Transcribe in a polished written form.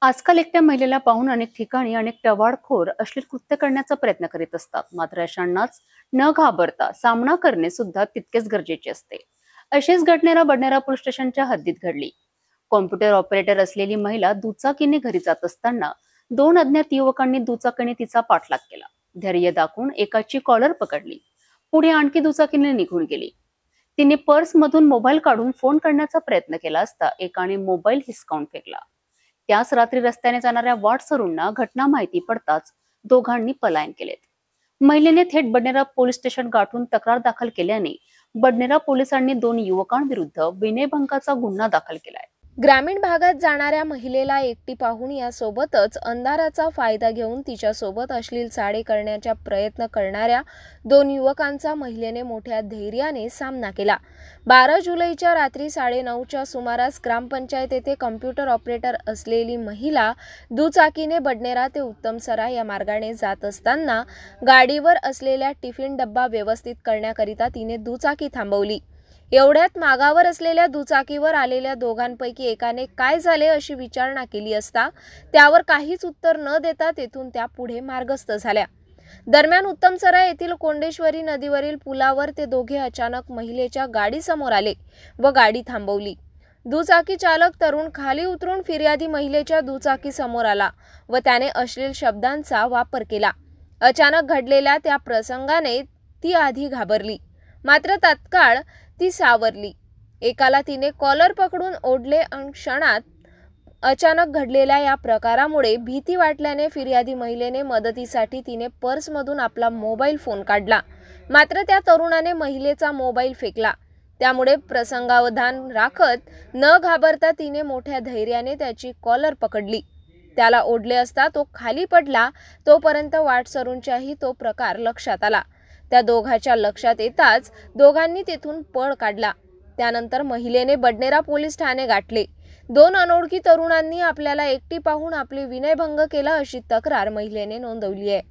आजकाल एकट्या महिलेला पाहून अनेक ठिकाणी अनेक टवाळखोर अश्लील कृत्य करण्याचा प्रयत्न करीत असतात. मात्र अशांनाच न घाबरता सामना करणे सुद्धा तितकेच गरजेचे असते. अशीच घटना बडनेरा पोलीस स्टेशनच्या हद्दीत घडली. कॉम्प्युटर ऑपरेटर असलेली महिला दुचाकीने घरी जात असताना दोन अज्ञात युवकांनी दुचाकीने तिचा पाठलाग केला. धैर्य दाखवून एकाची कॉलर पकडली. पुढे आणखी दुचाकीने निघून गेली. तिने पर्स मधून मोबाईल काढून फोन करण्याचा प्रयत्न केला असता एकाने मोबाईल हिसकावून फेकला. त्याच रात्री रस्त्याने जाणाऱ्या वाटसरूंना घटना माहिती पडताच दोघांनी पलायन केलेत. महिलेने थेट बडनेरा पोलीस स्टेशन गाठून तक्रार दाखल केल्याने बडनेरा पोलिसांनी दोन युवकांविरुद्ध विनयभंगाचा गुन्हा दाखल केलाय. ग्रामीण भागात जाणाऱ्या महिलेला एकटी पाहून यासोबतच अंधाराचा फायदा घेऊन तिच्यासोबत अश्लील चाळे करण्याचा प्रयत्न करणाऱ्या दोन युवकांचा महिलेने मोठ्या धैर्याने सामना केला. 12 जुलैच्या रात्री 9:30च्या सुमारास ग्रामपंचायत येथे कॉम्प्युटर ऑपरेटर असलेली महिला दुचाकीने बडनेरा ते उत्तमसराय या मार्गाने जात असताना गाडीवर असलेल्या टिफिन डब्बा व्यवस्थित करण्याकरिता तिने दुचाकी थांबवली. एवढ्यात मागावर असलेल्या दुचाकीवर आलेल्या दोघांपैकी एकाने काय झाले अशी विचारणा केली असता त्यावर काहीच उत्तर न देता तेथून त्या पुढे मार्गस्थ झाल्या. दरम्यान उत्तमसराय येथील कोंडेश्वरी नदीवरील पुलावर ते दोघे अचानक महिलेच्या गाडीसमोर आले व गाडी थांबवली. दुचाकी चालक तरुण खाली उतरून फिर्यादी महिलेच्या दुचाकी समोर आला व त्याने अश्लील शब्दांचा वापर केला. अचानक घडलेल्या त्या प्रसंगाने ती आधी घाबरली, मात्र तात्काळ ती सावरली. एकाला तिने कॉलर पकडून ओढले आणि क्षणात अचानक घडलेल्या या प्रकारामुळे भीती वाटल्याने फिर्यादी महिलेने मदतीसाठी तिने पर्समधून आपला मोबाईल फोन काढला, मात्र त्या तरुणाने महिलेचा मोबाईल फेकला. त्यामुळे प्रसंगावधान राखत न घाबरता तिने मोठ्या धैर्याने त्याची कॉलर पकडली. त्याला ओढले असता तो खाली पडला. तोपर्यंत वाटसरूंच्याही तो प्रकार लक्षात आला. त्या दोघांच्या लक्षात येताच दोघांनी तेथून पळ काढला. त्यानंतर महिलेने बडनेरा पोलीस ठाणे गाठले. दोन अनोळखी तरुणांनी आपल्याला एकटी पाहून आपली विनयभंग केला अशी तक्रार महिलेने नोंदवली आहे.